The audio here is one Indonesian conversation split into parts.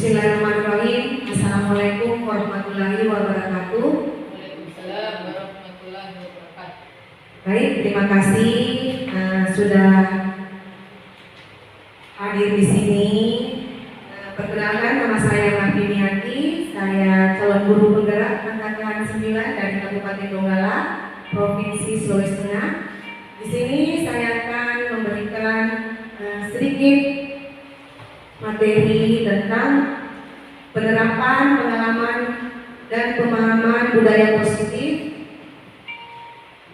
Bismillahirrahmanirrahim. Assalamualaikum warahmatullahi wabarakatuh. Waalaikumsalam warahmatullahi wabarakatuh. Baik, terima kasih sudah hadir di sini. Perkenalkan, nama saya Martiniati. Saya calon guru penggerak angkatan 9 dari Kabupaten Donggala, Provinsi Sulawesi Tengah. Di sini saya akan memberikan sedikit materi tentang penerapan, pengalaman, dan pemahaman budaya positif.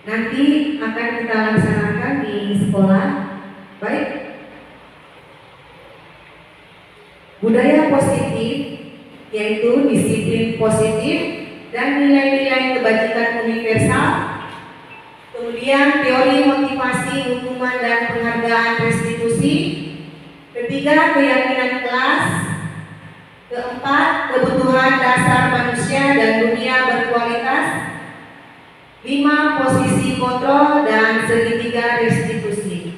Nanti akan kita laksanakan di sekolah. Baik, budaya positif yaitu disiplin positif dan nilai-nilai kebajikan universal. Kemudian teori motivasi, hukuman, dan penghargaan restitusi. Ketiga, keyakinan kelas. Keempat, kebutuhan dasar manusia dan dunia berkualitas. 5, posisi kontrol, dan segitiga restitusi.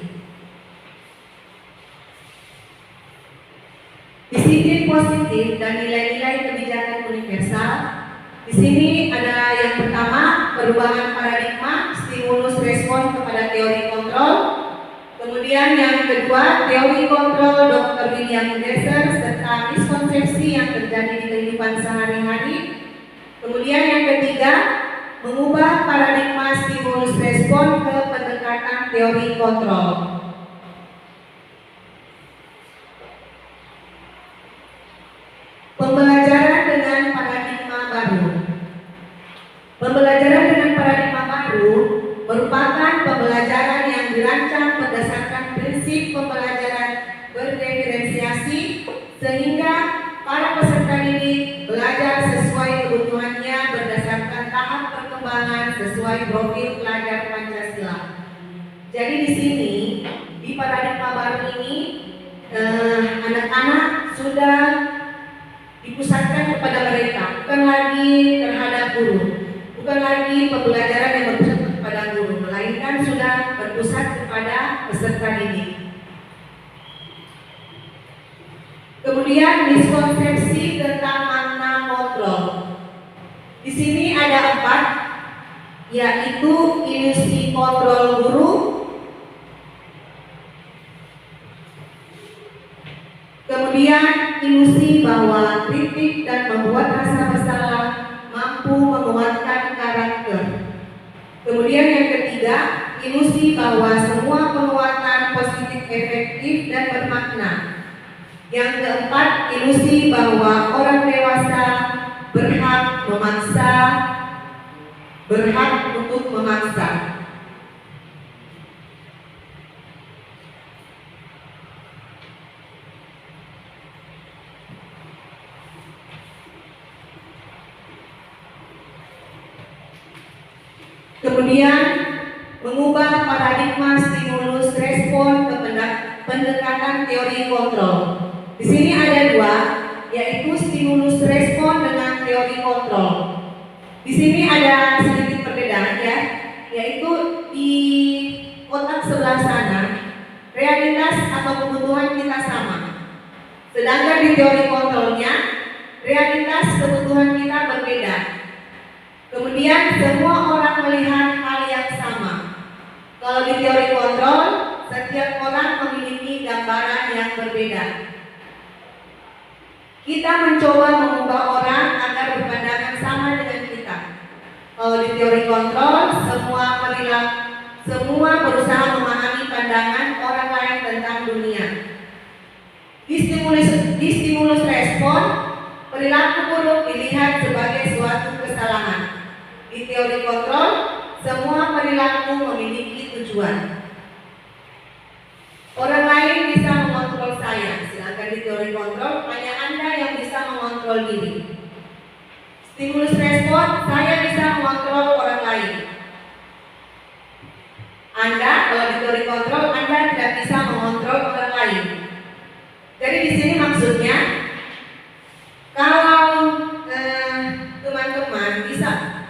Disiplin positif dan nilai-nilai kebijakan universal. Di sini ada yang pertama, perubahan paradigma, stimulus respon kepada teori kontrol. Kemudian yang kedua, teori kontrol Dr. William Glasser serta miskonsepsi yang terjadi di kehidupan sehari-hari. Kemudian yang ketiga, mengubah paradigma stimulus respon ke pendekatan teori kontrol. Pembelajaran dengan paradigma baru. Pembelajaran dengan paradigma baru merupakan pembelajaran yang dirancang berdasarkan prinsip pembelajaran berdiferensiasi sehingga para peserta didik belajar sesuai kebutuhannya berdasarkan tahap perkembangan sesuai profil pelajar Pancasila. Jadi di sini di paradigma baru ini anak-anak sudah dipusatkan kepada mereka, bukan lagi terhadap guru, bukan lagi pembelajaran yang berpusat kepada guru, melainkan sudah berpusat kepada peserta didik. Kemudian miskonsepsi tentang makna kontrol. Di sini ada 4, yaitu ilusi kontrol guru, kemudian ilusi bahwa kritik dan membuat rasa bersalah mampu menguatkan karakter. Kemudian yang ketiga, ilusi bahwa semua penguatan positif efektif dan bermakna. Yang keempat, ilusi bahwa orang dewasa berhak untuk memaksa. Kemudian mengubah paradigma stimulus respon ke pendekatan teori kontrol. Di sini ada 2, yaitu stimulus respon dengan teori kontrol. Di sini ada sedikit perbedaan ya, yaitu di kotak sebelah sana realitas atau kebutuhan kita sama. Sedangkan di teori kontrolnya realitas kebutuhan kita berbeda. Kemudian semua orang melihat hal yang sama. Kalau di teori kontrol, setiap orang memiliki gambaran yang berbeda. Kita mencoba mengubah orang agar berpandangan sama dengan kita. Kalau di teori kontrol, semua berusaha memahami pandangan orang lain tentang dunia. Di stimulus respon, perilaku buruk dilihat sebagai suatu kesalahan. Di teori kontrol, semua perilaku memiliki tujuan. Orang lain bisa mengontrol saya, sedangkan di teori kontrol hanya Anda yang bisa mengontrol diri. Stimulus respon, saya bisa mengontrol orang lain. Anda, kalau di teori kontrol, Anda tidak bisa mengontrol orang lain. Jadi di sini maksudnya, kalau teman-teman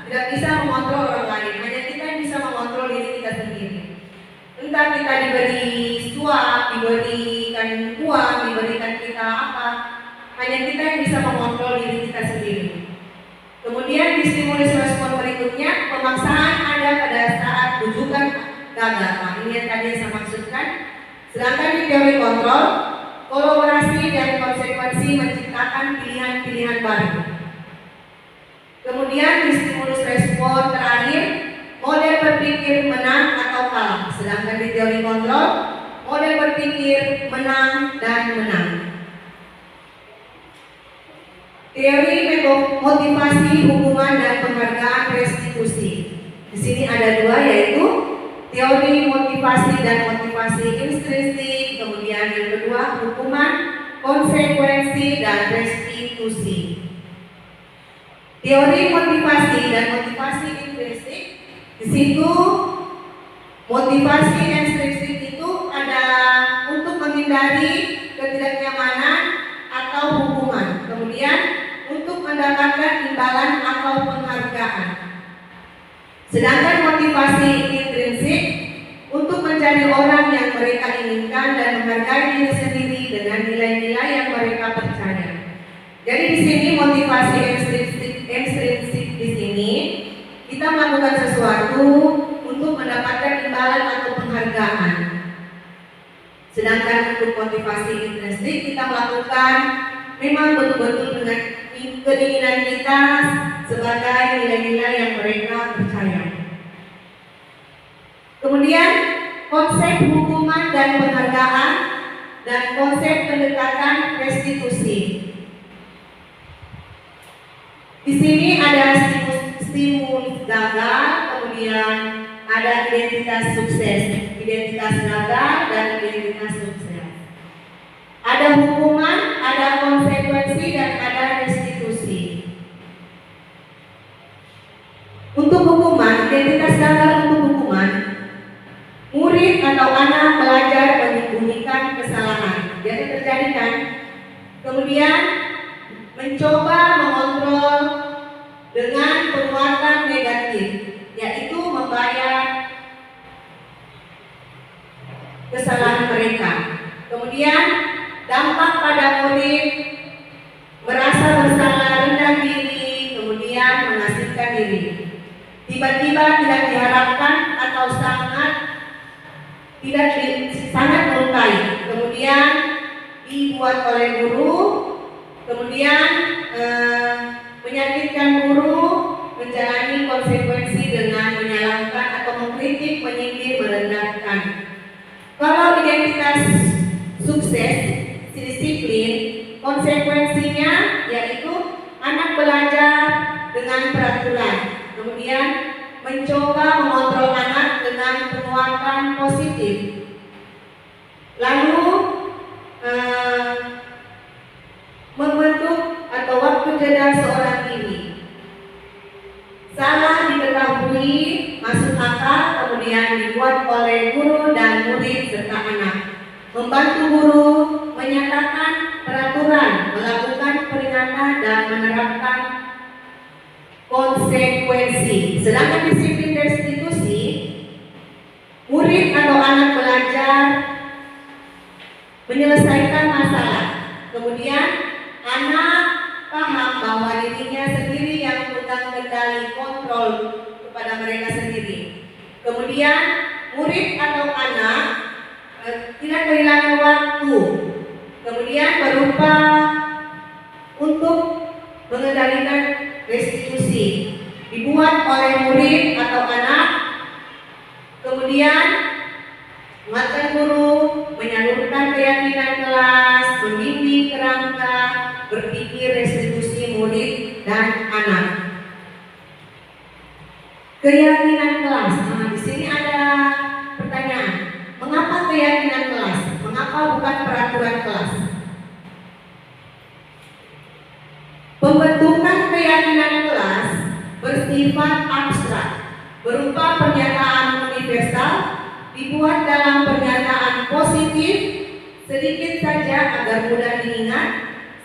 tidak bisa mengontrol orang lain, hanya kita yang bisa mengontrol diri kita sendiri. Entah kita diberi suap, diberikan uang, diberikan kita apa, hanya kita yang stimulus respon berikutnya, pemaksaan ada pada saat rujukan gagal. Nah, ini yang tadi saya maksudkan. Sedangkan di teori kontrol, kolaborasi dan konsekuensi menciptakan pilihan-pilihan baru. Kemudian di stimulus respon terakhir, model berpikir menang atau kalah. Sedangkan di teori kontrol, model berpikir menang dan menang. Teori motivasi, hukuman, dan penghargaan restitusi. Di sini ada dua, yaitu teori motivasi dan motivasi intrinsik, kemudian yang kedua hukuman, konsekuensi, dan restitusi. Teori motivasi dan motivasi intrinsik, di situ motivasi intrinsik itu ada untuk menghindari ketidaknyamanan atau hukuman, kemudian untuk mendapatkan imbalan atau penghargaan. Sedangkan motivasi intrinsik untuk menjadi orang yang mereka inginkan dan menghargai diri sendiri dengan nilai-nilai yang mereka percaya. Jadi di sini motivasi intrinsik di sini kita melakukan sesuatu untuk mendapatkan imbalan atau penghargaan. Sedangkan untuk motivasi intrinsik kita melakukan memang betul-betul dengan keinginan kita sebagai nilai-nilai yang mereka percaya. Kemudian konsep hukuman dan penghargaan dan konsep pendekatan restitusi. Di sini ada stimulus gagal, kemudian ada identitas sukses, identitas gagal dan identitas sukses. Ada hukuman, ada konsekuensi, dan ada restitusi. Untuk hukuman, identitas gagal untuk hukuman, murid atau anak belajar menyembunyikan kesalahan. Jadi terjadi kan? Kemudian mencoba mengontrol dengan penguatan negatif, yaitu membayar kesalahan mereka. Kemudian dampak pada murid merasa bersalah, rendah diri, kemudian mengasingkan diri. Tiba-tiba tidak diharapkan atau sangat melukai. Kemudian dibuat oleh guru, kemudian menyakitkan guru, menjalani konsekuensi dengan menyalahkan atau mengkritik, menyindir, merendahkan. Kalau identitas sukses, disiplin, konsekuensinya yaitu anak belajar dengan peraturan, kemudian mencoba mengontrol anak dengan penguatan positif, lalu membentuk atau waktu jeda seorang diri. Salah diketahui, masuk akal, kemudian dibuat oleh guru dan murid serta anak. Membantu guru menyatakan peraturan, melakukan peringatan dan menerapkan konsekuensi. Sedangkan disiplin restitusi, murid atau anak belajar menyelesaikan masalah. Kemudian anak paham bahwa dirinya sendiri yang memegang kendali kontrol kepada mereka sendiri. Kemudian murid atau anak tidak kehilangan waktu, kemudian berupa untuk mengendalikan restitusi dibuat oleh murid atau anak, kemudian menguatkan guru, menyalurkan keyakinan kelas, membimbing kerangka berpikir restitusi murid dan anak. Keyakinan kelas. Nah, di sini ada pertanyaan. Mengapa keyakinan kelas? Mengapa bukan peraturan kelas? Pembentukan keyakinan kelas bersifat abstrak, berupa pernyataan universal, dibuat dalam pernyataan positif, sedikit saja agar mudah diingat,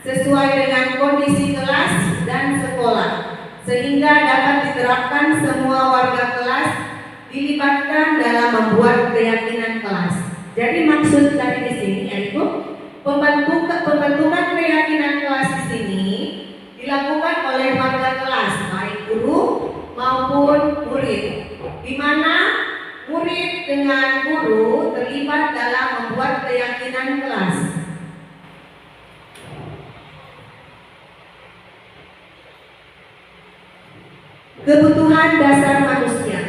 sesuai dengan kondisi kelas dan sekolah, sehingga dapat diterapkan semua warga kelas, dilibatkan dalam membuat keyakinan kelas. Jadi maksud dari di sini yaitu pembentukan keyakinan kelas di sini dilakukan oleh warga kelas, baik guru, dengan guru terlibat dalam membuat keyakinan kelas. Kebutuhan dasar manusia.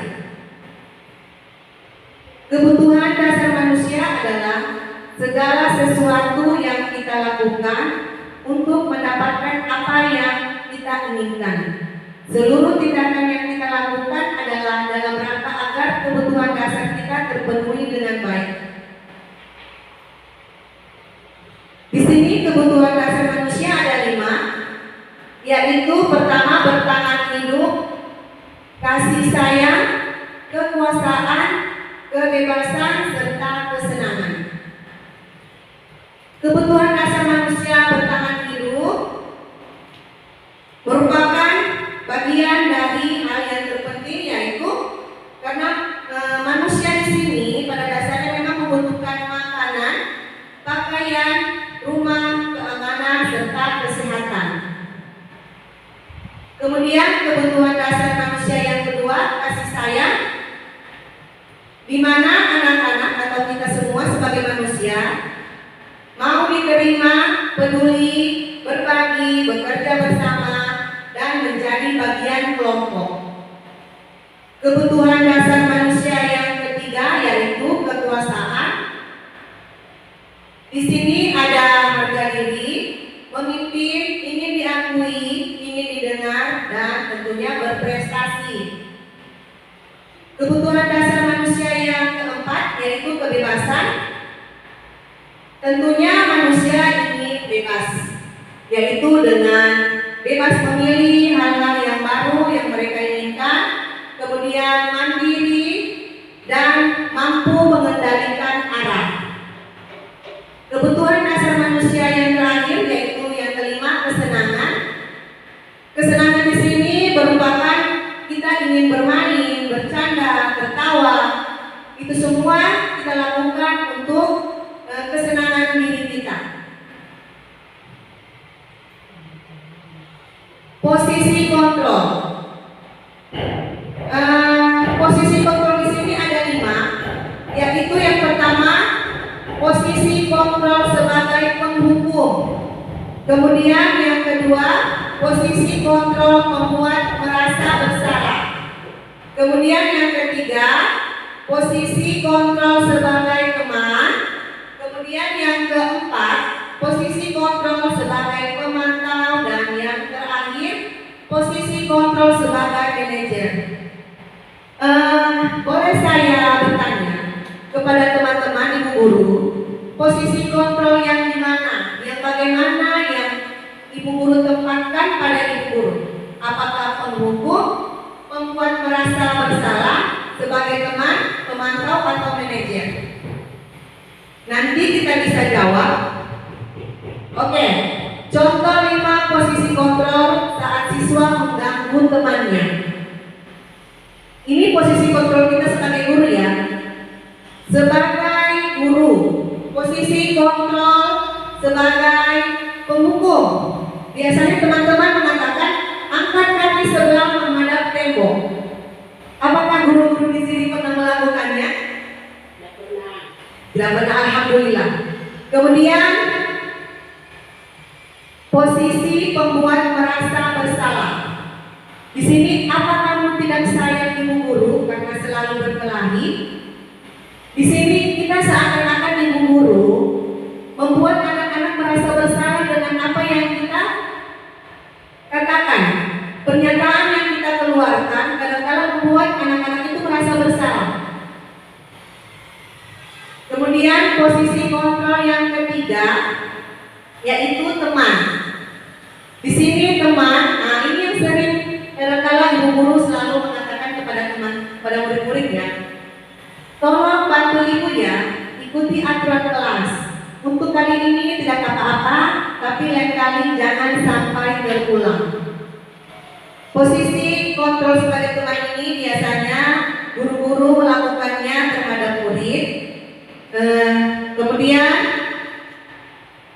Kebutuhan dasar manusia adalah segala sesuatu yang kita lakukan untuk mendapatkan apa yang kita inginkan. Seluruh tindakan yang kita lakukan adalah dalam rangka agar kebutuhan dasar kita terpenuhi dengan baik. Di sini kebutuhan dasar manusia ada 5, yaitu pertama bertahan hidup, kasih sayang, kekuasaan, kebebasan, serta kesenangan. Kebutuhan dasar manusia bertahan hidup merupakan bagian dari hal yang terpenting, yaitu karena manusia di sini pada dasarnya memang membutuhkan makanan, pakaian, rumah, keamanan, serta kesehatan. Kemudian kebutuhan dasar manusia yang kedua, kasih sayang, di mana anak-anak atau kita semua sebagai manusia mau diterima, peduli, berbagi, bekerja bersama, dan menjadi bagian kelompok. Kebutuhan dasar manusia yang ketiga yaitu kekuasaan. Di sini ada harga diri, memimpin, ingin diakui, ingin didengar, dan tentunya berprestasi. Kebutuhan dasar manusia yang keempat yaitu kebebasan. Tentunya manusia ingin bebas, yaitu dengan bebas memilih hal-hal yang baru yang mereka inginkan, kemudian mandiri dan mampu mengendalikan arah. Kebutuhan dasar manusia yang terakhir yaitu yang kelima, kesenangan. Kesenangan di sini merupakan kita ingin bermain, bercanda, tertawa. Itu semua kita lakukan untuk kesenangan diri kita. Posisi kontrol. Posisi kontrol di sini ada 5, yaitu yang pertama posisi kontrol sebagai penghukum. Kemudian yang kedua posisi kontrol membuat merasa bersalah. Kemudian yang ketiga posisi kontrol sebagai teman. Kemudian yang keempat posisi kontrol sebagai pemantau, dan yang terakhir posisi kontrol sebagai manajer. Boleh saya bertanya kepada teman-teman ibu guru, posisi kontrol yang di mana? Yang bagaimana yang ibu guru tempatkan pada ibu guru? Apakah penghukum, membuat merasa bersalah, sebagai teman, pemantau, atau manajer? Nanti kita bisa jawab. Oke, contoh 5 posisi kontrol saat siswa mengganggu temannya. Ini posisi kontrol kita sebagai guru ya. Sebagai guru, posisi kontrol sebagai penghukum. Biasanya teman-teman mengatakan angkat kaki sebelah menghadap tembok. Apakah guru-guru di sini pernah melakukannya? Tidak pernah, alhamdulillah. Kemudian posisi pembuat merasa bersalah. Di sini apa kamu tidak sayang ibu guru karena selalu berkelahi? Di sini kita seakan-akan ibu guru membuat anak-anak merasa bersalah dengan apa yang kita katakan. Pernyataan yang kita keluarkan kadang-kadang membuat anak-anak itu merasa bersalah. Kemudian posisi kontrol yang ketiga yaitu teman. Di sini teman, nah ini yang sering kadang-kadang ibu guru selalu mengatakan kepada teman, pada murid-muridnya, tolong bantu ibu ya, ikuti aturan kelas. Untuk kali ini tidak apa-apa, tapi lain kali jangan sampai terulang. Posisi kontrol sebagai teman ini biasanya guru-guru melakukannya terhadap murid. Kemudian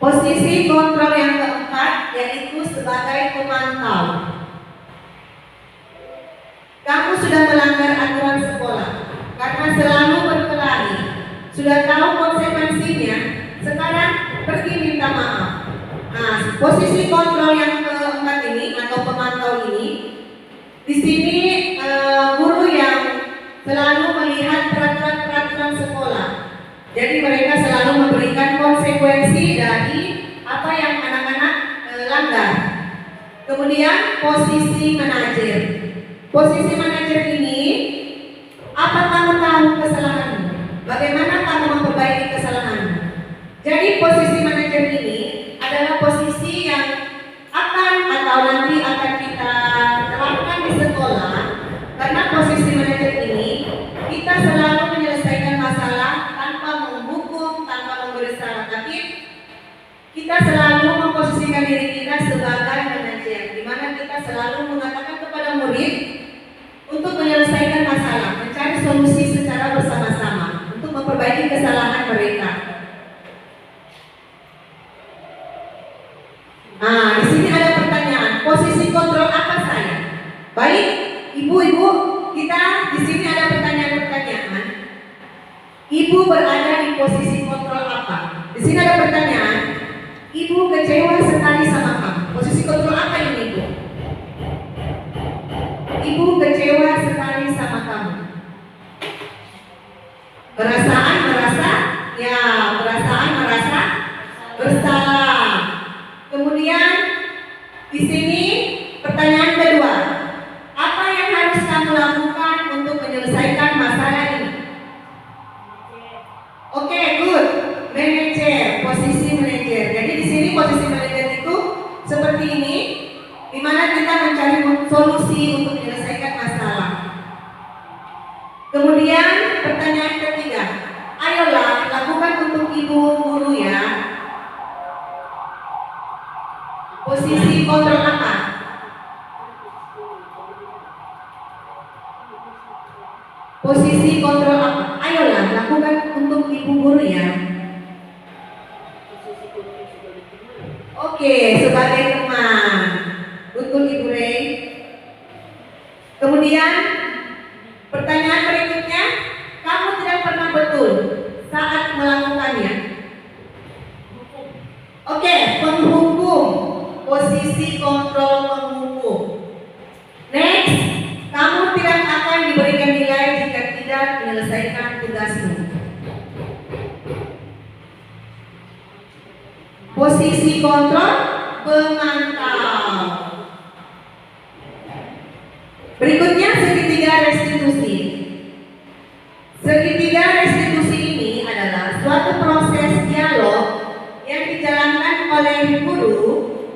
posisi kontrol yang keempat yaitu sebagai pemantau. Kamu sudah melanggar aturan sekolah karena selalu berkelahi sudah tahu konsekuensinya, sekarang pergi minta maaf. Nah, posisi kontrol yang keempat ini atau pemantau ini, di sini guru yang selalu melihat peraturan-peraturan sekolah. Jadi mereka selalu memberikan konsekuensi dari apa yang anak-anak langgar. Kemudian posisi manajer. Posisi manajer ini, apa kamu tahu kesalahanmu? Bagaimana kamu memperbaiki kesalahanmu? Jadi posisi manajer ini adalah posisi yang akan atau nanti akan kita terapkan di sekolah. Karena posisi manajer ini kita selalu menyelesaikan masalah tanpa menghukum, tanpa memberi saran, tapi kita selalu memposisikan diri kita sebagai manajer, di mana kita selalu mengatakan kepada murid untuk menyelesaikan masalah, mencari solusi secara bersama-sama untuk memperbaiki kesalahan mereka. Nah, di sini ada pertanyaan, posisi kontrol apa saya? Baik, ibu-ibu, kita di sini ada pertanyaan-pertanyaan. Ibu berada di posisi kontrol apa? Di sini ada pertanyaan, ibu kecewa sekali sama kamu. Posisi kontrol apa ini, ibu? Ibu kecewa sekali sama kamu. Perasaan merasa? Ya, perasaan merasa bersalah. Kemudian di sini pertanyaan kedua, apa yang harus kamu lakukan untuk menyelesaikan masalah ini? Oke, good. Manajer, posisi manajer. Jadi di sini posisi manajer itu seperti ini, di mana kita mencari solusi untuk menyelesaikan masalah. Kemudian pertanyaan ketiga, ayolah lakukan untuk ibu guru ya. Posisi kontrol apa? Posisi kontrol apa? Ayolah lakukan untuk ibu guru ya. Oke, sebagai teman. Betul Ibu Rey. Kemudian pertanyaan berikutnya, kamu tidak pernah betul saat melakukannya. Oke, penghukum. Posisi kontrol penghukum. Next, kamu tidak akan diberikan nilai jika tidak menyelesaikan tugasmu. Posisi kontrol pemantau. Berikutnya segitiga restitusi. Segitiga restitusi ini adalah suatu proses dialog yang dijalankan oleh guru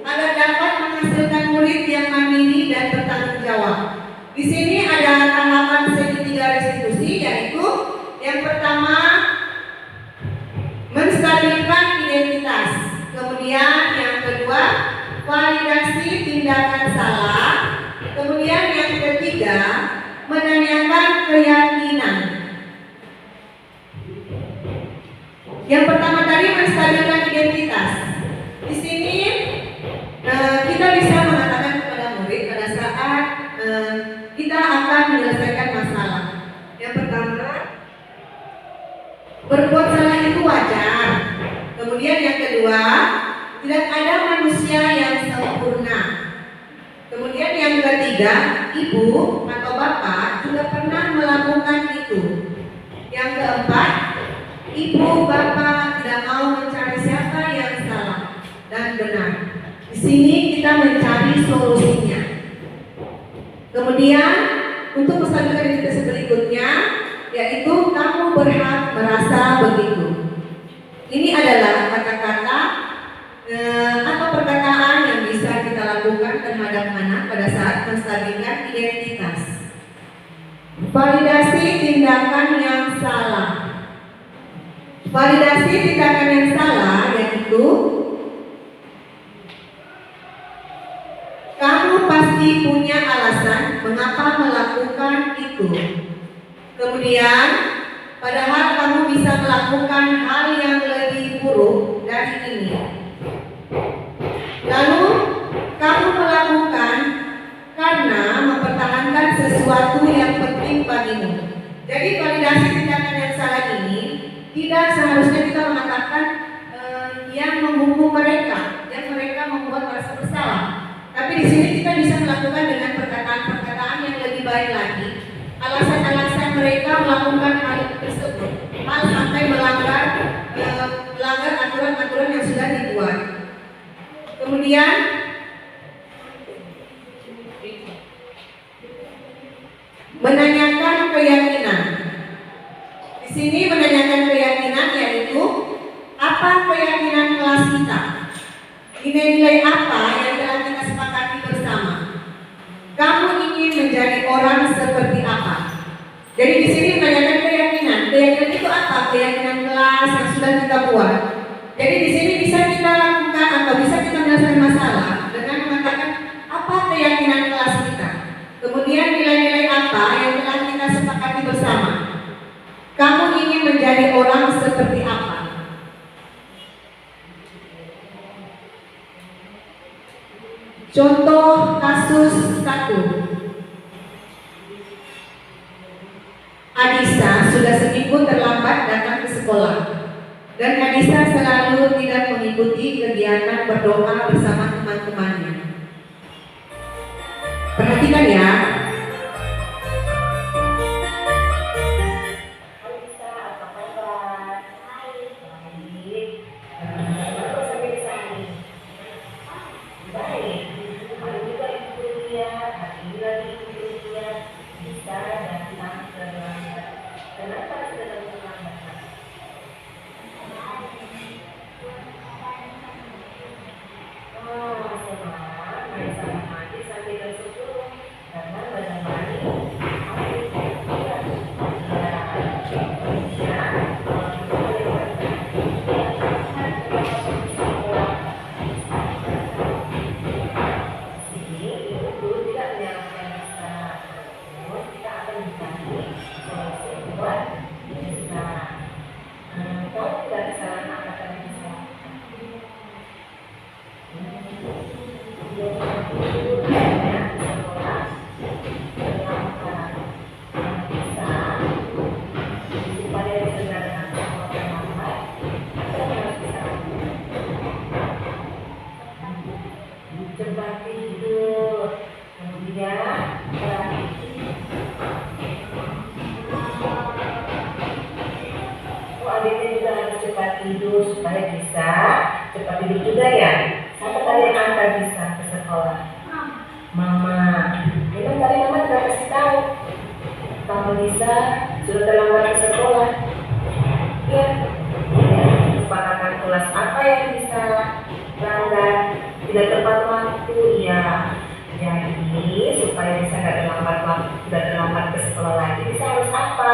agar dapat menghasilkan murid yang mandiri dan bertanggung jawab. Di sini ada tahapan segitiga restitusi, yaitu yang pertama menstabilkan identitas, kemudian yang kedua validasi tindakan salah, kemudian yang ketiga menanyakan keyakinan. Yang pertama tadi menstabilkan identitas. Di sini kita bisa mengatakan kepada murid pada saat kita akan menyelesaikan masalah. Yang pertama, berbuat salah itu wajar. Kemudian yang kedua, tidak ada manusia yang sempurna. Kemudian yang ketiga, ibu atau bapak juga pernah melakukan itu. Yang keempat, ibu bapak tidak mau mencari siapa yang salah dan benar. Di sini kita mencari solusinya. Kemudian untuk menstabilkan identitas berikutnya, yaitu kamu berhak merasa begitu. Ini adalah kata-kata atau perkataan yang bisa kita lakukan terhadap anak pada saat menstabilkan identitas. Validasi tindakan yang salah. Validasi tindakan yang salah yaitu kamu pasti punya alasan mengapa melakukan itu. Kemudian, padahal kamu bisa melakukan hal yang lebih buruk dari ini. Lalu, kamu melakukan karena mempertahankan sesuatu yang penting bagimu. Jadi, validasi tindakan yang salah ini Tidak seharusnya kita mengatakan yang menghukum mereka, yang mereka membuat merasa bersalah. Tapi di sini kita bisa melakukan dengan perkataan-perkataan yang lebih baik lagi. Alasan-alasan mereka melakukan hal tersebut, hal sampai melanggar aturan-aturan yang sudah dibuat. Kemudian menanyakan keyakinan. Di sini menanyakan keyakinan yaitu apa keyakinan kelas kita? Nilai-nilai apa yang telah kita sepakati bersama? Kamu ingin menjadi orang seperti apa? Jadi di sini menanyakan keyakinan. Keyakinan itu apa? Keyakinan kelas yang sudah kita buat. Jadi di sini bisa kita lakukan atau bisa kita menyelesaikan masalah dengan mengatakan apa keyakinan kelas kita. Kemudian nilai-nilai apa yang telah kita sepakati bersama. Kamu ingin menjadi orang seperti apa? Contoh kasus 1. Adisa sudah seminggu terlambat datang ke sekolah. Dan Adisa selalu tidak mengikuti kegiatan berdoa bersama teman-temannya. Perhatikan ya. Tidur supaya bisa cepat tidur juga ya. Siapa tadi yang antar bisa ke sekolah? Mama. Memang tadi mama sudah kasih tahu kamu bisa sudah terlambat ke sekolah. Ya. Kesepakatan kelas apa yang bisa langgar tidak tepat waktu ya. Jadi supaya bisa tidak terlambat ke sekolah lagi bisa harus apa?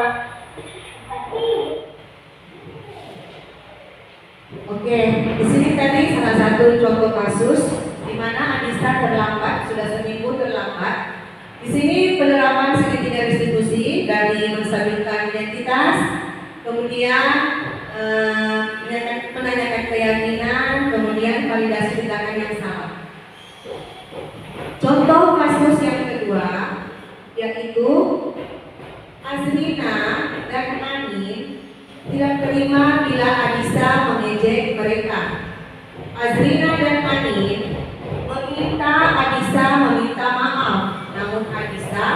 Oke, di sini tadi salah satu contoh kasus di mana Adisa terlambat, sudah seminggu terlambat. Di sini penerapan segitiga restitusi dari menstabilkan identitas, kemudian menanyakan keyakinan, kemudian validasi tindakan yang salah. Contoh kasus yang kedua yaitu Azrina dan Anin tidak terima bila Adisa mengejek mereka. Azrina dan Anin meminta Adisa meminta maaf, namun Adisa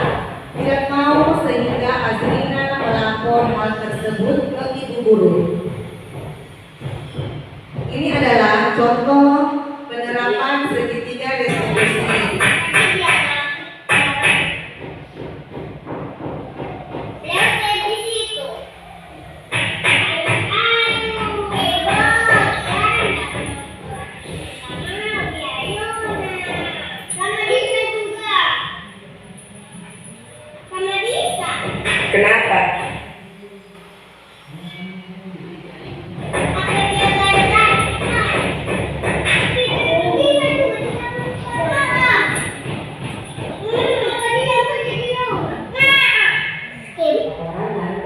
tidak mau sehingga Azrina melapor hal tersebut ke ibu guru. Ini adalah contoh penerapan segitiga restitusi. Kenapa?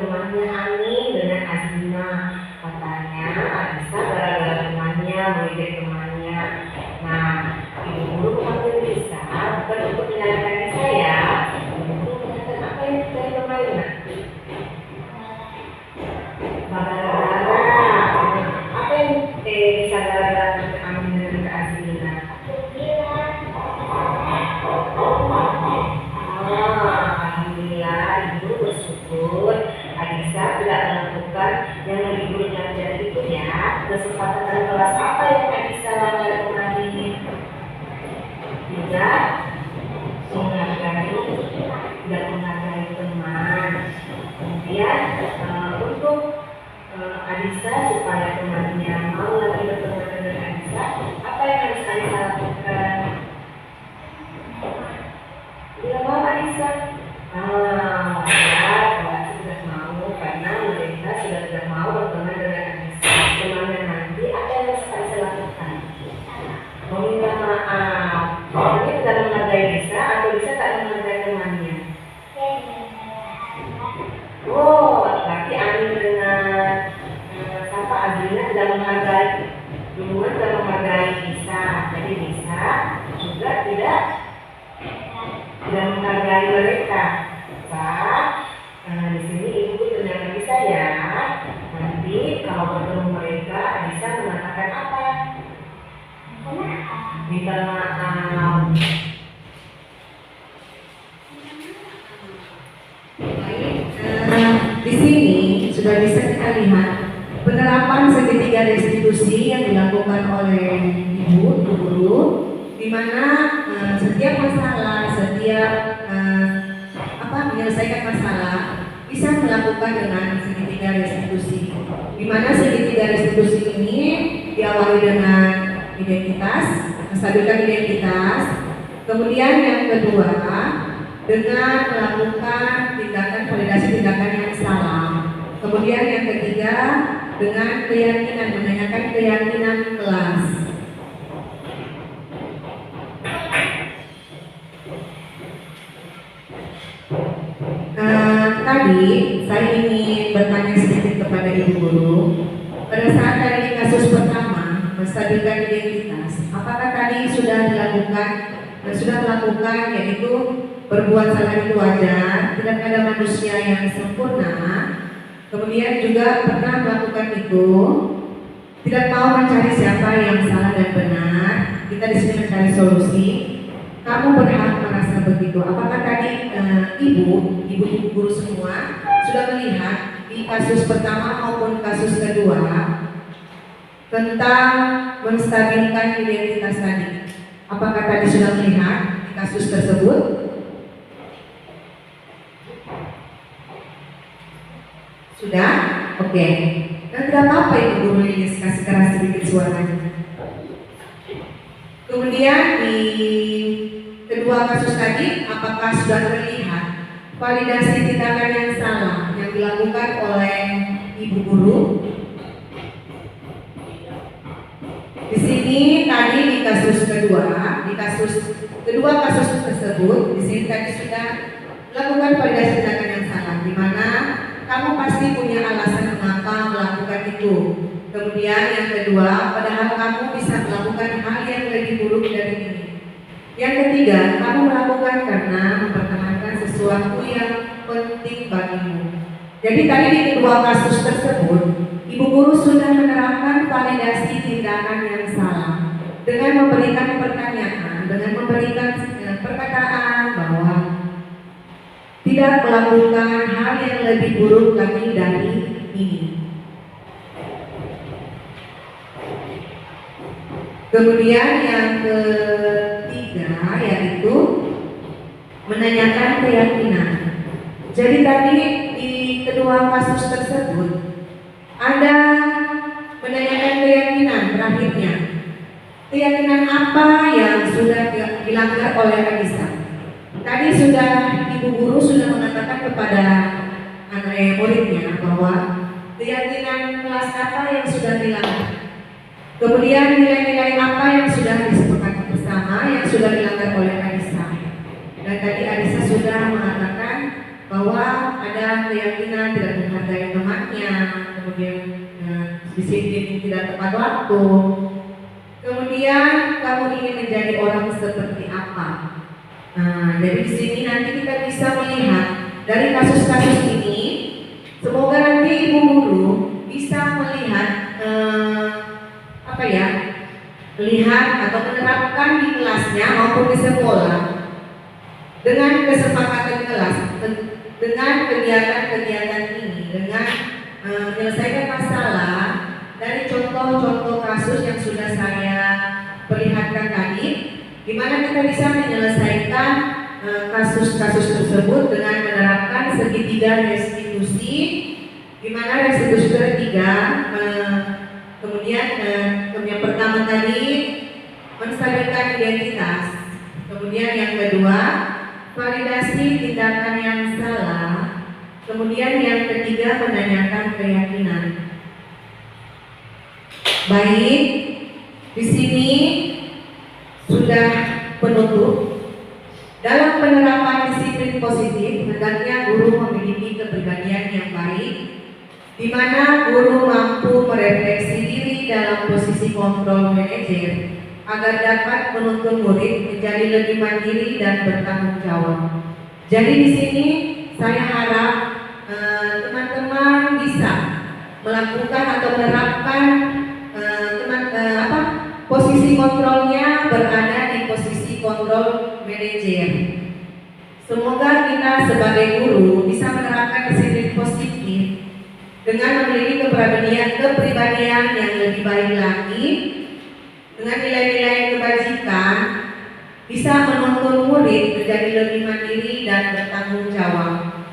Temannya Ani dengan Azrina katanya Adisa gara-gara temannya mengejek temannya. Nah, ibu guru memanggil Adisa bukan untuk menyalahkan Adisa ya. Apa yang terjadi kemarin? Gara-gara libur pelajaran itu ya, kesepakatan kelas apa yang Anissa langgar kemarin? Tidak menghargai, tidak menghargai teman. Kemudian untuk Anissa supaya temannya mau lagi berteman dengan Anissa, apa yang harus Anissa lakukan? Tidak mau Anissa? Ya, kelas sudah mau karena mereka sudah tidak mau berteman dengan Anissa. Temannya nanti apa yang harus Anissa lakukan? Meminta maaf. Temannya tidak menghargai Lisa atau Lisa tak menghargai temannya? Oh, berarti Ani dengan siapa Azrina tidak menghargai, duluan tidak menghargai Lisa. Jadi Lisa juga tidak menghargai mereka. Di sini ibu ternyata Lisa ya. Nanti kalau bertemu mereka, Lisa mengatakan apa? Minta maaf. Di sini sudah bisa kita lihat penerapan segitiga restitusi yang dilakukan oleh ibu guru, di mana setiap masalah, setiap menyelesaikan masalah bisa melakukan dengan segitiga restitusi. Di mana segitiga restitusi ini diawali dengan identitas, menstabilkan identitas. Kemudian yang kedua dengan melakukan tindakan validasi tindakan yang salah. Kemudian yang ketiga dengan keyakinan, menanyakan keyakinan kelas. Tadi saya ingin bertanya sedikit kepada ibu guru. Pada saat tadi kasus pertama menstabilkan identitas, apakah tadi sudah melakukan yaitu berbuat salah itu wajar, tidak ada manusia yang sempurna. Kemudian juga pernah melakukan itu, tidak mau mencari siapa yang salah dan benar. Kita di sini mencari solusi. Kamu berhak merasa begitu. Apakah tadi ibu guru semua sudah melihat di kasus pertama maupun kasus kedua tentang menstabilkan identitas tadi? Apakah tadi sudah melihat di kasus tersebut? Sudah? Oke. Dan tidak apa-apa ibu guru ini kasih keras sedikit suaranya. Kemudian di kedua kasus tadi, apakah sudah terlihat validasi tindakan yang salah yang dilakukan oleh ibu guru? Di sini tadi di kasus kedua kasus tersebut, di sini tadi sudah melakukan validasi tindakan yang salah, di mana kamu pasti punya alasan mengapa melakukan itu. Kemudian yang kedua, padahal kamu bisa melakukan hal yang lebih buruk dari ini. Yang ketiga, kamu melakukan karena mempertahankan sesuatu yang penting bagimu. Jadi tadi di kedua kasus tersebut, ibu guru sudah menerapkan validasi tindakan yang salah dengan memberikan pertanyaan, dengan memberikan perkataan bahwa tidak melakukan hal yang lebih buruk lagi dari ini. Kemudian yang ketiga yaitu menanyakan keyakinan. Jadi tadi di kedua kasus tersebut ada menanyakan keyakinan terakhirnya. Keyakinan apa yang sudah dilanggar oleh Anissa? Tadi sudah ibu guru sudah mengatakan kepada anak muridnya bahwa keyakinan kelas apa yang sudah dilanggar. Kemudian nilai-nilai apa yang sudah disepakati bersama yang sudah dilanggar oleh Anissa. Dan tadi Anissa sudah mengatakan bahwa ada keyakinan tidak menghargai temannya, kemudian disiplin tidak tepat waktu. Kemudian kamu ingin menjadi orang seperti apa? Nah, dari sini nanti kita bisa melihat dari kasus-kasus ini. Semoga nanti ibu guru bisa melihat melihat atau menerapkan di kelasnya maupun di sekolah dengan kesepakatan kelas, dengan kegiatan-kegiatan ini, dengan menyelesaikan masalah dari contoh-contoh kasus yang sudah saya perlihatkan tadi, di mana kita bisa menyelesaikan kasus-kasus tersebut dengan menerapkan segitiga restitusi, di mana restitusi ketiga kemudian yang pertama tadi menstabilkan identitas, kemudian yang kedua validasi tindakan yang salah, kemudian yang ketiga menanyakan keyakinan. Baik, di sini sudah penutup. Dalam penerapan disiplin positif, hendaknya guru memiliki kepribadian yang baik, di mana guru mampu merefleksi diri dalam posisi kontrol manajer agar dapat menuntun murid menjadi lebih mandiri dan bertanggung jawab. Jadi di sini saya harap teman-teman bisa melakukan atau menerapkan posisi kontrolnya berada di posisi kontrol manajer. Semoga kita sebagai guru bisa menerapkan disiplin positif dengan memiliki kepribadian yang lebih baik lagi, dengan nilai-nilai kebajikan, bisa menuntun murid menjadi lebih mandiri dan bertanggung jawab.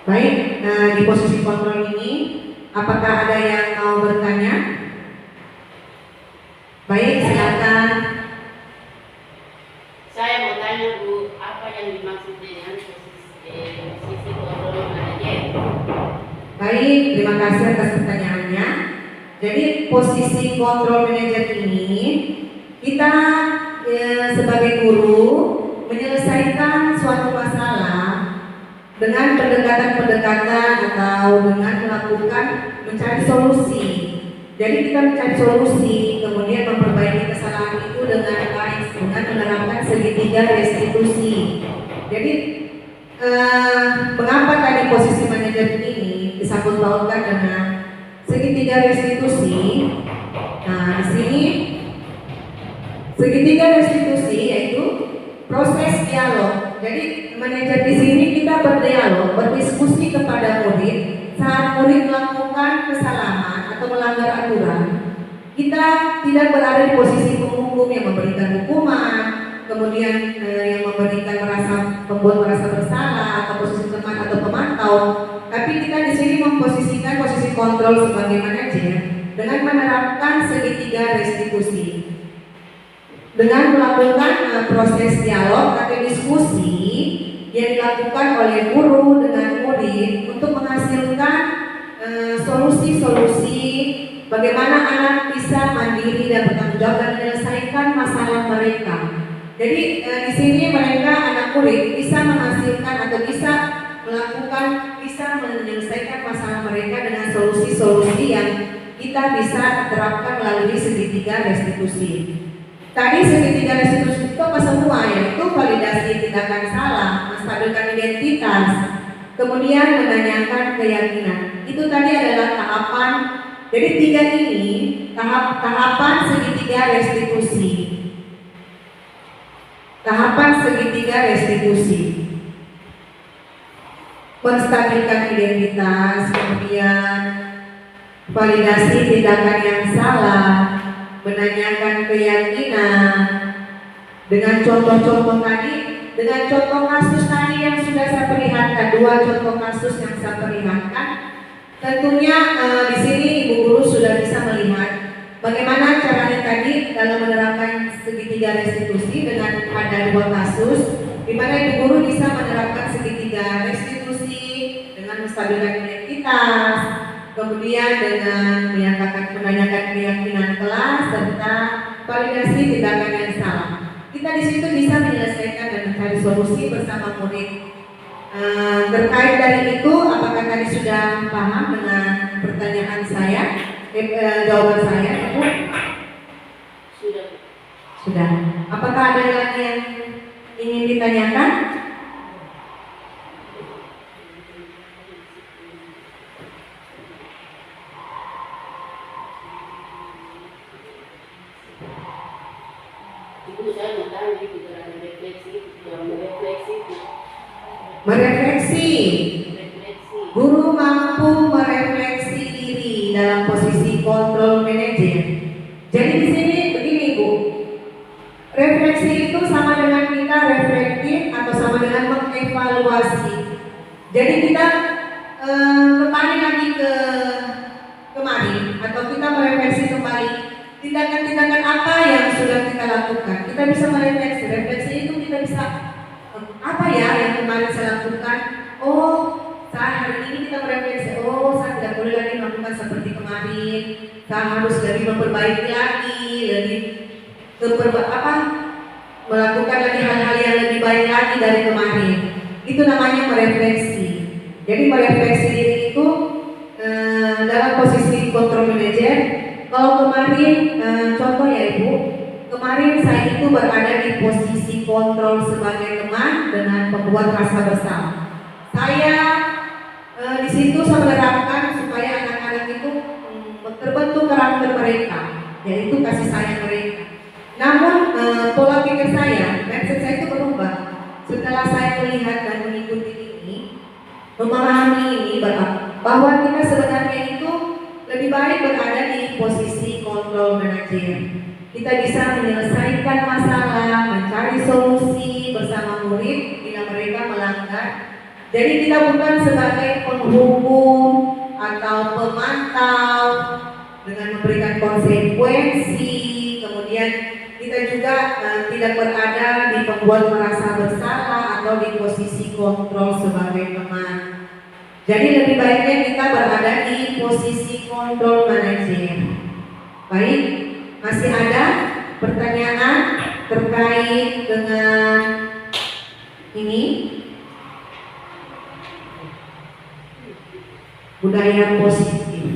Baik, di posisi kontrol ini, apakah ada yang mau bertanya? Baik, silakan. Saya mau tanya Bu, apa yang dimaksud dengan posisi kontrol manajer? Baik, terima kasih atas pertanyaannya. Jadi posisi kontrol manajer ini kita sebagai guru menyelesaikan suatu masalah dengan pendekatan-pendekatan atau dengan melakukan mencari solusi. Jadi kita mencari solusi, kemudian memperbaiki kesalahan itu dengan baik dengan menerapkan segitiga restitusi. Jadi mengapa tadi posisi manajer ini disangkut pautkan dengan segitiga restitusi? Nah, di sini segitiga restitusi yaitu proses dialog. Jadi manajer di sini kita berdialog, berdiskusi kepada murid saat murid melakukan kesalahan atau melanggar aturan. Kita tidak berada di posisi penghukum yang memberikan hukuman, kemudian yang membuat merasa bersalah atau posisi teman atau pemantau. Tapi kita di sini memposisikan posisi kontrol sebagai manajer dengan menerapkan segitiga restitusi. Dengan melakukan proses dialog atau diskusi yang dilakukan oleh guru dengan murid untuk menghasilkan solusi-solusi bagaimana anak bisa mandiri dan bertanggung jawab dan menyelesaikan masalah mereka. Jadi di sini mereka anak murid bisa menghasilkan atau bisa menyelesaikan masalah mereka dengan solusi-solusi yang kita bisa terapkan melalui segitiga restitusi. Tadi segitiga restitusi itu apa semua? Yaitu validasi tindakan salah, menstabilkan identitas, kemudian menanyakan keyakinan. Itu tadi adalah tahapan. Jadi tiga ini tahapan segitiga restitusi. Tahapan segitiga restitusi. Menstabilkan identitas, kemudian validasi tindakan yang salah, menanyakan keyakinan. Dengan contoh-contoh tadi, dengan contoh kasus tadi yang sudah saya perlihatkan, dua contoh kasus yang saya perlihatkan, tentunya di sini Ibu Guru sudah bisa melihat bagaimana caranya tadi dalam menerapkan segitiga restitusi dengan ada dua kasus, di mana Ibu Guru bisa menerapkan segitiga restitusi dengan menstabilkan identitas, kemudian dengan menanyakan keyakinan kelas serta validasi tindakan yang salah. Kita di situ bisa menyelesaikan dan mencari solusi bersama murid. Terkait dari itu, apakah tadi sudah paham dengan pertanyaan saya? Jawaban saya, Bu? Sudah. Apakah ada lagi yang ingin ditanyakan? Bu, saya mau tanya itu gerakan refleksi itu, yang merefleksi itu. Merefleksi. Refleksi. Guru mampu merefleksi diri dalam posisi kontrol manajer. Jadi di sini begini Bu, refleksi itu sama dengan kita reflektif atau sama dengan mengevaluasi. Jadi kita kembali lagi ke kemarin atau kita merefleksi kembali tindakan-tindakan apa yang sudah kita lakukan. Kita bisa merefleksi. Refleksi itu kita bisa apa ya yang kemarin saya lakukan. Oh, saat hari ini kita merefleksi. Oh, saya tidak boleh lagi melakukan seperti kemarin. Saya harus lebih memperbaiki lagi, lebih melakukan lagi hal-hal yang lebih baik lagi dari kemarin. Itu namanya merefleksi. Jadi merefleksi diri itu dalam posisi kontrol manajer. Kalau kemarin contoh ya Ibu, kemarin saya itu berada di posisi kontrol sebagai teman dengan pembuat rasa bersalah. Saya di situ saya menerapkan supaya anak-anak itu terbentuk karakter mereka, yaitu kasih sayang mereka. Namun pola pikir saya, mindset saya itu berubah setelah saya melihat dan mengikuti ini, memahami ini bahwa kita sebenarnya itu lebih baik berada di posisi kontrol manajer. Kita bisa menyelesaikan masalah, mencari solusi bersama murid bila mereka melanggar. Jadi kita bukan sebagai penghukum atau pemantau dengan memberikan konsekuensi, kemudian kita juga tidak berada di pembuat merasa bersalah atau di posisi kontrol sebagai teman. Jadi lebih baiknya kita berada di posisi kontrol manajer. Baik, masih ada pertanyaan terkait dengan ini? Budaya positif.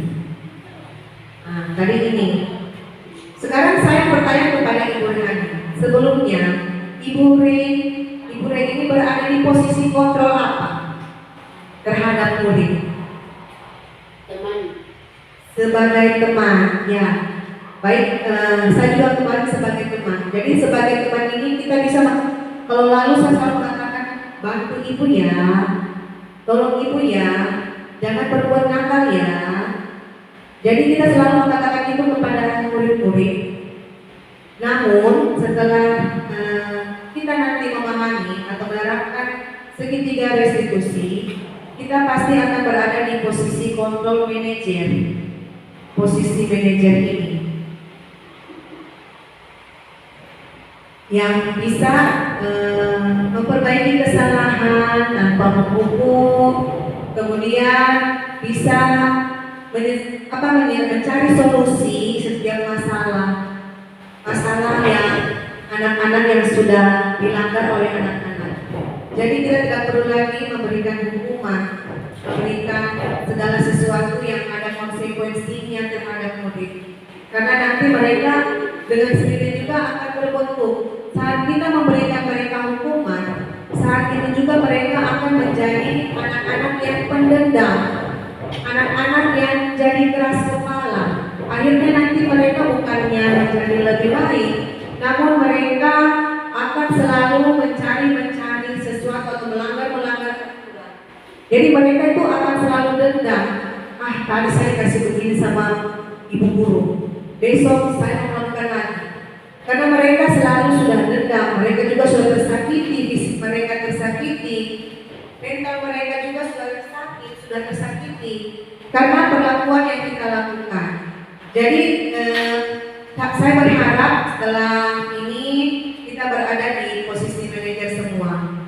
Nah, tadi ini. Sekarang saya bertanya kepada Ibu Rani. Sebelumnya, Ibu Re ini berada di posisi kontrol apa terhadap murid? Teman. Sebagai teman, ya. Baik, saya juga kemarin sebagai teman. Jadi sebagai teman ini kita bisa, kalau lalu saya selalu mengatakan, bantu ibu ya, tolong ibu ya, jangan berbuat nakal ya. Jadi kita selalu mengatakan itu kepada murid-murid. Namun setelah kita nanti memahami atau menerapkan segitiga restitusi, kita pasti akan berada di posisi kontrol manajer. Posisi manajer ini yang bisa memperbaiki kesalahan tanpa menghukum, kemudian bisa mencari solusi setiap masalah yang anak-anak yang sudah dilanggar oleh anak-anak. Jadi kita tidak perlu lagi memberikan hukuman, memberikan segala sesuatu yang ada konsekuensinya terhadap murid. Karena nanti mereka dengan sendirinya juga akan terbentuk. Saat kita memberikan mereka hukuman, saat itu juga mereka akan menjadi anak-anak yang pendendam, anak-anak yang jadi keras kepala. Akhirnya nanti mereka bukannya menjadi lebih baik, namun mereka akan selalu mencari sesuatu atau melanggar aturan. Jadi mereka itu akan selalu dendam. Tadi saya kasih begini sama ibu guru, besok saya melakukan lagi. Karena mereka selalu sudah dendam, mereka juga sudah tersakiti, fisik mereka tersakiti, mental mereka juga sudah tersakiti karena perlakuan yang kita lakukan. Jadi saya berharap setelah ini kita berada di posisi manajer semua.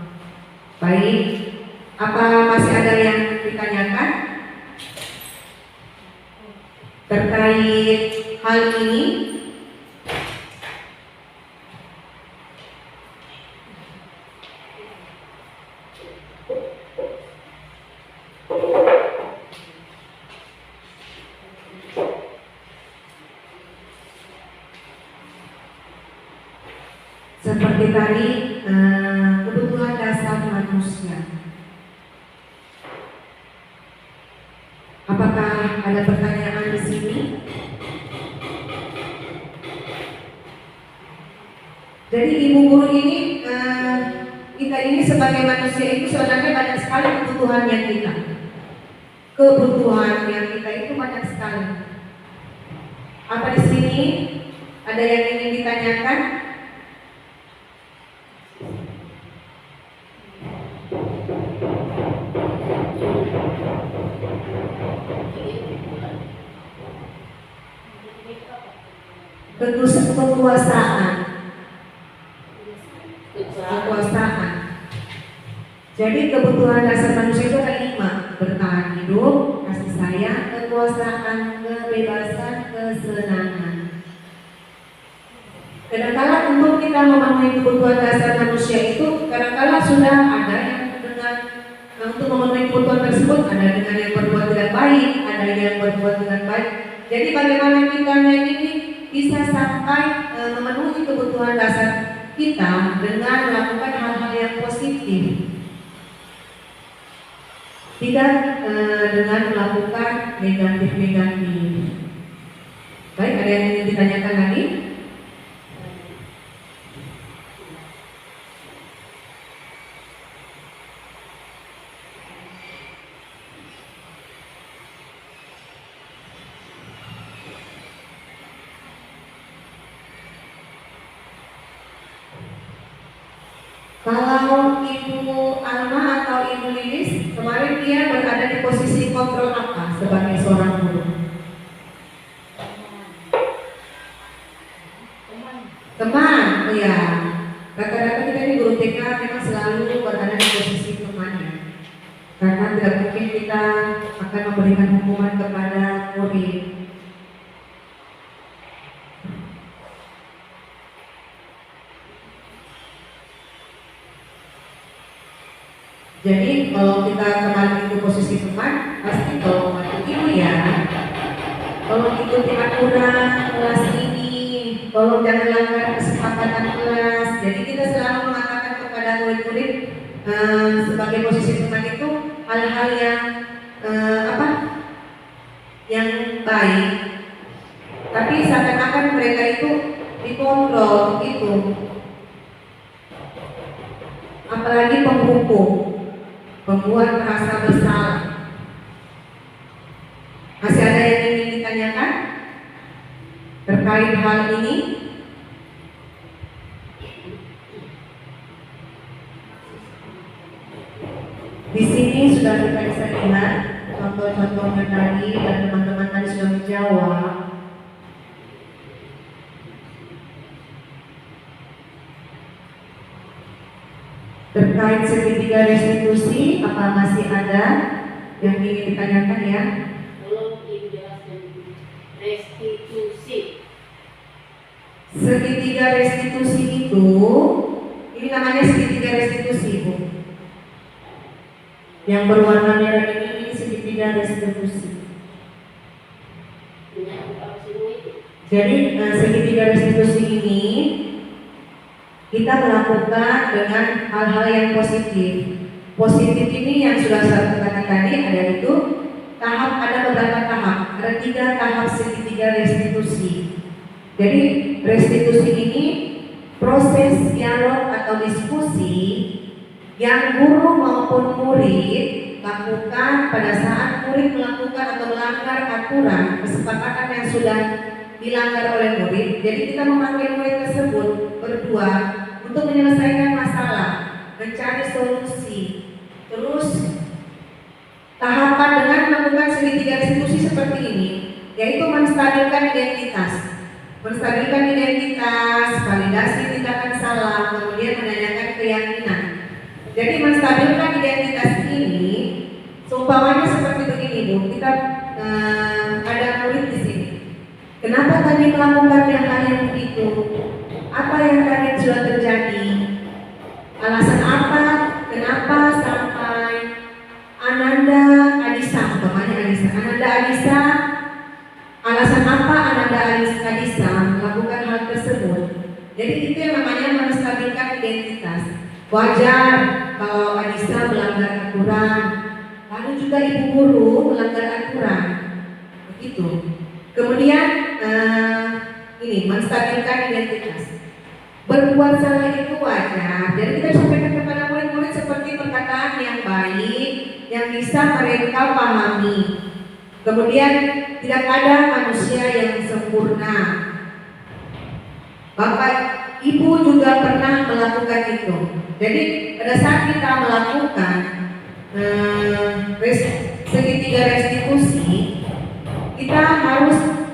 Baik, apa masih ada yang ditanyakan terkait hal ini? Seperti tadi, kebutuhan dasar manusia. Apakah ada pertanyaan di sini? Jadi ibu guru ini kita ini sebagai manusia itu sebenarnya banyak sekali kebutuhannya kita. Kebutuhan yang kita itu banyak sekali. Apa di sini ada yang ingin ditanyakan? Kekuasaan. Jadi kebutuhan dasar manusia itu ada 5: bertahan hidup, kasih sayang, kekuasaan, kebebasan, kesenangan. Kadang-kala untuk kita memenuhi kebutuhan dasar manusia itu kadang-kala sudah ada yang dengan untuk memenuhi kebutuhan tersebut ada dengan yang berbuat tidak baik, ada yang berbuat dengan baik. Jadi bagaimana kita ini bisa sampai memenuhi kebutuhan dasar kita dengan melakukan hal-hal yang positif, tidak dengan melakukan negatif-negatif. Baik, ada yang ingin ditanyakan lagi? Kalau Ibu Alma atau Ibu Lilis, kemarin dia berada di posisi kontrol apa sebagai seorang guru? Teman, oh ya. Rata-rata kita ini guru TK memang selalu berada di posisi temannya. Karena tidak mungkin kita akan memberikan hukuman kepada murid. Jadi kalau kita kembali ke posisi teman, pasti kalau itu ya, tolong ikuti aturan kelas ini, tolong jangan langgar kesepakatan kelas. Jadi kita selalu mengatakan kepada murid-murid sebagai posisi teman itu hal-hal yang yang baik. Tapi seakan-akan mereka itu dikontrol gitu. Apalagi penghukum, membuat merasa bersalah. Masih ada yang ingin ditanyakan terkait hal ini? Di sini sudah kita bisa lihat contoh-contohnya tadi dan teman-teman tadi sudah menjawab. Terkait segitiga restitusi, apa masih ada yang ingin ditanyakan ya? Tolong dijelaskan restitusi. Segitiga restitusi itu, ini namanya segitiga restitusi, Bu. Yang berwarna merah ini segitiga restitusi. Jadi segitiga restitusi ini kita melakukan dengan hal-hal yang positif. Positif ini yang sudah saya katakan tadi ada itu ada beberapa tahap, ada 3 tahap segitiga restitusi. Jadi restitusi ini proses dialog atau diskusi yang guru maupun murid lakukan pada saat murid melakukan atau melanggar aturan kesepakatan yang sudah dilanggar oleh murid. Jadi kita memanggil murid tersebut berdua untuk menyelesaikan masalah, mencari solusi. Terus tahapan dengan melakukan segitiga restitusi seperti ini, yaitu menstabilkan identitas, validasi tindakan salah, kemudian menanyakan keyakinan. Jadi menstabilkan identitas ini, seumpamanya seperti begini, Bu. Kita ada murid di sini. Kenapa tadi melakukan hal yang begitu? Apa yang tadi sudah terjadi? Alasan apa? Kenapa sampai Ananda Adisa, Ananda Adisa, alasan apa Ananda Adisa melakukan hal tersebut? Jadi itu yang namanya menstabilkan identitas. Wajar kalau Adisa melanggar aturan, lalu juga ibu guru melanggar aturan, begitu. Kemudian ini menstabilkan identitas. Berbuat salah itu wajar. Jadi kita sampaikan kepada murid-murid seperti perkataan yang baik yang bisa mereka pahami. Kemudian tidak ada manusia yang sempurna. Bapak Ibu juga pernah melakukan itu. Jadi pada saat kita melakukan segitiga restitusi, kita harus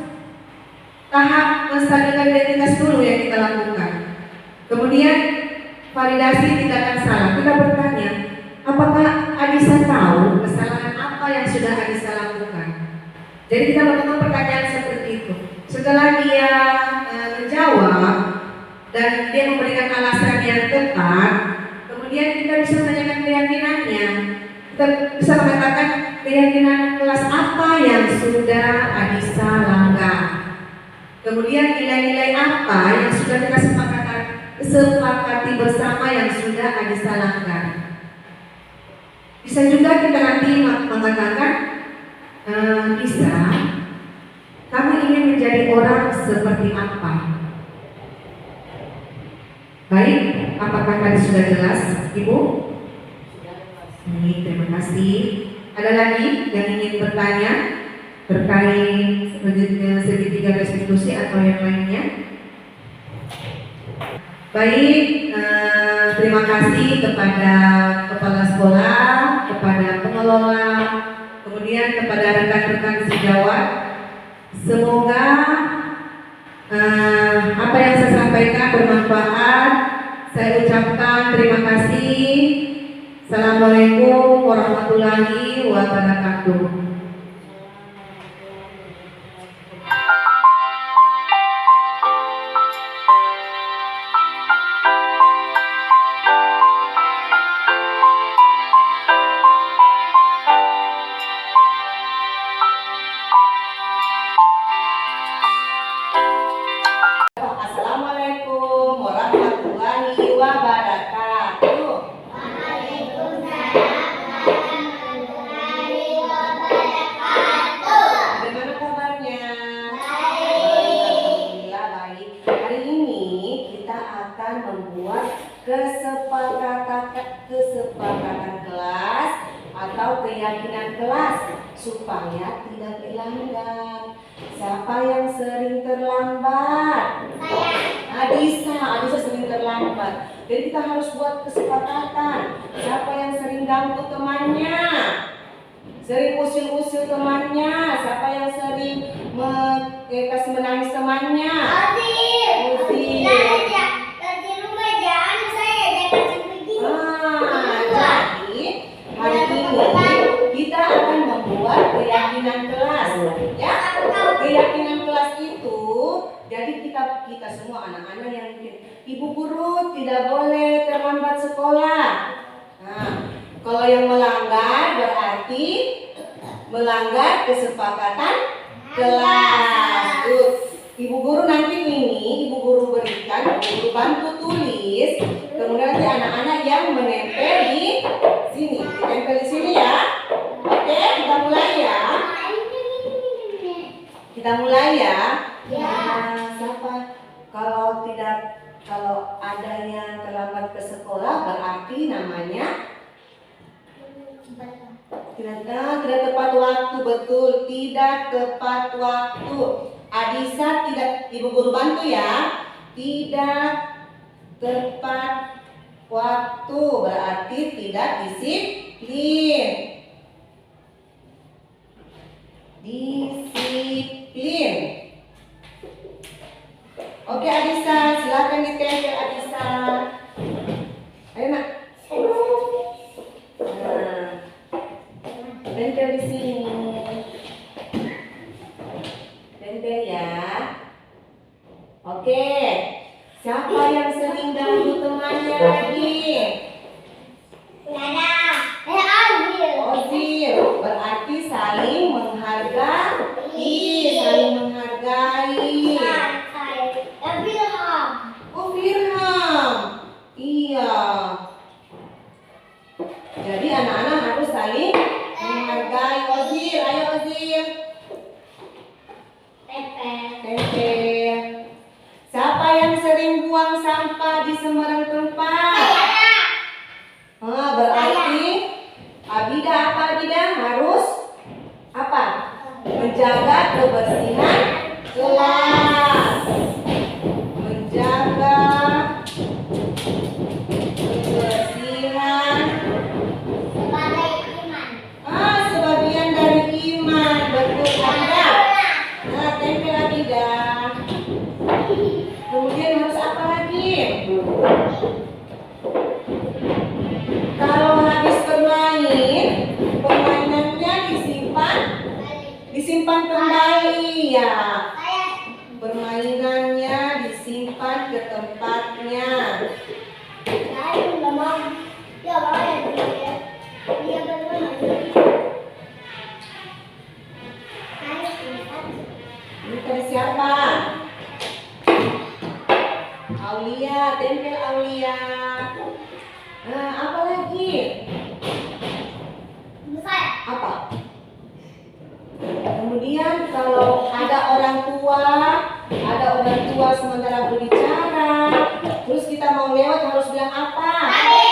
tahap menstabilkan identitas dulu yang kita lakukan. Kemudian validasi tindakan salah. Kita bertanya, apakah Adisa tahu kesalahan apa yang sudah Adisa lakukan? Jadi kita melakukan pertanyaan seperti itu. Setelah dia menjawab dan dia memberikan alasan yang tepat, kemudian kita bisa menanyakan keyakinannya. Kita bisa mengatakan keyakinan kelas apa yang sudah Adisa langgar. Kemudian nilai-nilai apa yang sudah kita sepakati bersama yang sudah Adisa langgar. Bisa juga kita nanti mengatakan, Adisa, kamu ingin menjadi orang seperti apa? Baik, apakah tadi sudah jelas, Ibu? Terima kasih. Ada lagi yang ingin bertanya terkait segitiga restitusi atau yang lainnya? Baik, terima kasih kepada kepala sekolah, kepada pengelola, kemudian kepada rekan-rekan sejawat. Semoga apa yang saya sampaikan bermanfaat. Saya ucapkan terima kasih. Assalamualaikum warahmatullahi wabarakatuh. Assalamualaikum warahmatullahi wabarakatuh. Bagaimana kabarnya? Alhamdulillah baik. Hari ini kita akan membuat kesepakatan kelas atau keyakinan kelas supaya tidak dilanggar. Siapa yang sering terlambat? Adisa sering terlambat. Jadi kita harus buat kesepakatan. Siapa yang sering ganggu temannya? Sering usil-usil temannya? Siapa yang sering kasih menangis temannya? Usil. Jadi hari ini kita akan membuat keyakinan kelas, ya. Keyakinan kelas itu, jadi kita semua anak-anak yang ibu guru tidak boleh terlambat sekolah. Nah, kalau yang melanggar berarti melanggar kesepakatan kelas. Ibu guru nanti ini, ibu guru berikan, ibu guru bantu tulis, kemudian nanti anak-anak yang menempel di sini, ditempel di sini ya. Oke, kita mulai ya. Kita mulai ya. Siapa? Kalau ada yang terlambat ke sekolah berarti namanya tidak tepat waktu, betul, tidak tepat waktu. Adisa tidak, ibu guru bantu ya. Tidak tepat waktu berarti tidak disiplin. Disiplin. Oke Adisa, silakan ditempel Adisa. Ayo nak. Tempel di sini. Tempel ya. Oke. Siapa yang sering ganggu temannya lagi? Ozil. Berarti saling menghargai. Saling menghargai. Firham. Iya. Jadi anak-anak harus saling menghargai. Ozil, ayo Ozil. Tempel. Siapa yang sering buang sampah? menjaga kebersihan kelas. Menjaga kebersihan sebagian dari iman. Betul ada. Nah, tempel Abidah. Kemudian harus apa lagi? Kalau habis bermain, permainannya disimpan kembali ya. Permainannya disimpan ke tempatnya. Ini dari siapa? Aulia, tempel Aulia. Nah, apa lagi? Apa? Kemudian kalau ada orang tua sementara berbicara, terus kita mau lewat harus bilang apa? Abe.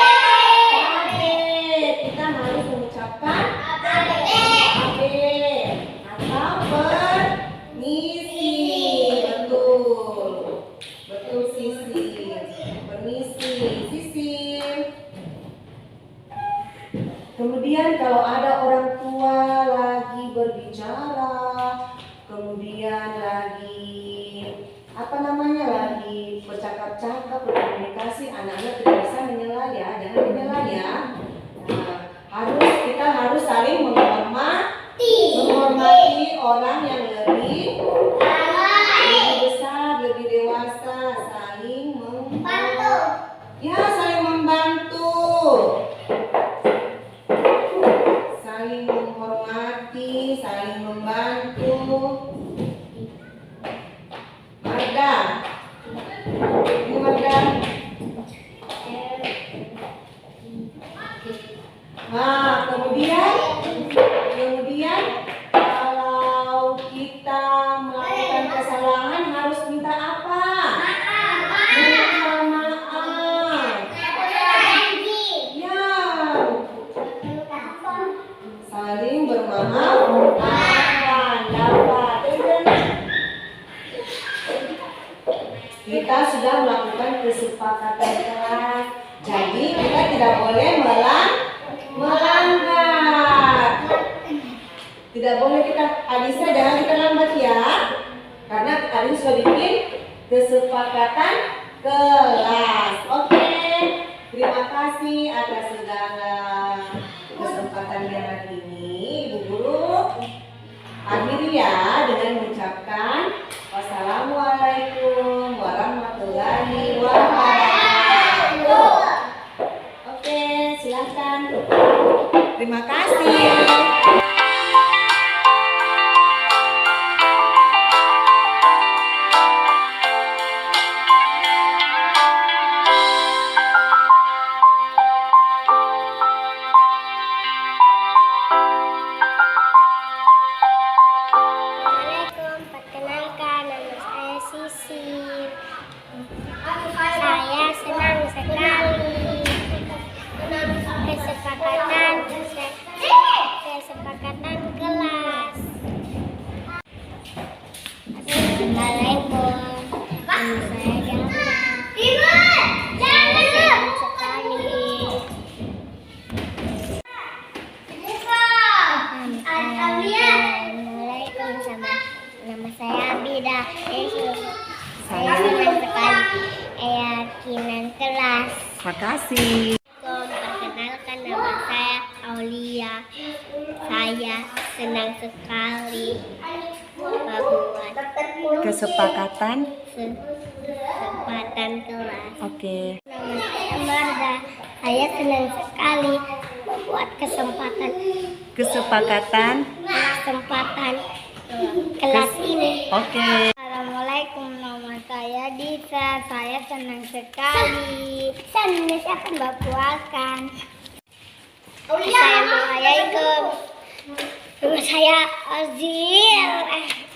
Kita harus mengucapkan abe atau permisi. Betul Sisi. Permisi, Sisi. Kemudian kalau ada orang tua lagi berbicara, kemudian lagi lagi bercakap-cakap, berkomunikasi, anak-anak tidak bisa menyela ya, jangan menyela ya. Nah, kita harus saling menghormati orang yang lebih besar, lebih dewasa, saling membantu. Ya, saling membantu. Saling menghormati, saling membantu. Marga. Ini Marga. Nah, kemudian kalau kita melakukan kesalahan harus minta apa? Minta maaf. Ya. Saling bermaaf-maafan. Dapat. Kita sudah melakukan kesepakatan kelas. Jadi kita tidak boleh melanggar. Tidak boleh kita, Alisa jangan kita lambat ya. Karena tadi sudah bikin kesepakatan kelas. Oke. Terima kasih atas segala kesempatan yang hari ini, Ibu Guru. Akhiri ya dengan mengucapkan wassalamualaikum warahmatullahi wabarakatuh. Oke, silakan. Terima kasih. Perkenalkan, nama saya Sisi. Saya senang sekali kesepakatan kelas. Assalamualaikum. Nama saya Gama. Saya senang sekali. Assalamualaikum. Nama saya Abidah. Saya senang sekali keyakinan kelas. Makasih. Perkenalkan, nama saya Aulia. Saya senang sekali membuat Kesepakatan. kelas. Oke. Nama saya Marda. Saya senang sekali membuat kesempatan kelas ini. Oke. Assalamualaikum, nama saya Dita. Saya senang sekali. Saya akan membawakan. Assalamualaikum. Nama saya Azil.